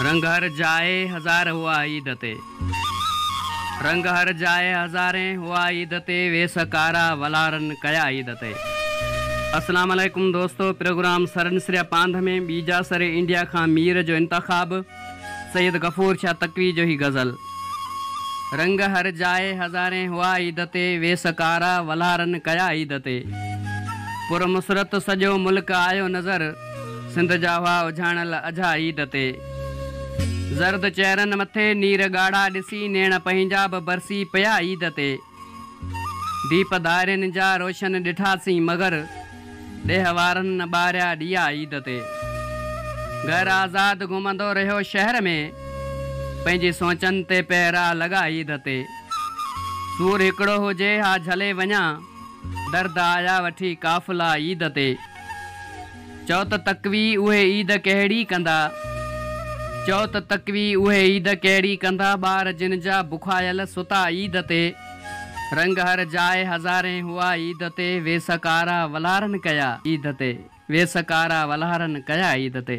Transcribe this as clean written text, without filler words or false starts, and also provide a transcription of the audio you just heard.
रंग हर जाए हज़ार हुआ ईद ते, रंग हर जाए हज़ारे हुआ ईद ते, वे सकारा वलारन कया ईद ते। अस्सलाम वालेकुम दोस्तों, प्रोग्राम सरन सिरिया पांध में बीजा सरे इंडिया खां मीर जो इंतखाब सैयद गफूर शाह तकवी जो ही गज़ल। रंग हर जाए हज़ारे हुआ ईद ते, वे सकारा वलारन कया ईद ते। पुरमुसरत सॼो मुल्क आयो नज़र, सिंध जा हुआ उझाणल अझा ईद ते। ज़र्द चेहरनि मथे नीर ॻाढ़ा ॾिसी, नेण पंहिंजा बि बरसी पिया ईद ते। दीप दारियुनि जा रोशन ॾिठासीं मगर, ॾेह वारनि न ॿारिया ॾिया ईद ते। घर आज़ाद घुमंदो रहियो शहर में, पंहिंजी सोचनि ते पहिरा लॻा ईद ते। सूर हिकिड़ो हुजे हा झले वञा, दर्द आया वठी काफ़िला ईद ते। चओ त तकवी उहे ईद कहिड़ी कंदा, चओ त तकवी उहे ईद कहिड़ी कंदा, ॿार जिन जा बुखायल सुता ईद ते। रंग हर जाए हज़ारे हुआ ईद ते, वे सकारा वलारन कया ईद ते, वे सकारा वलारन कया ईद ते।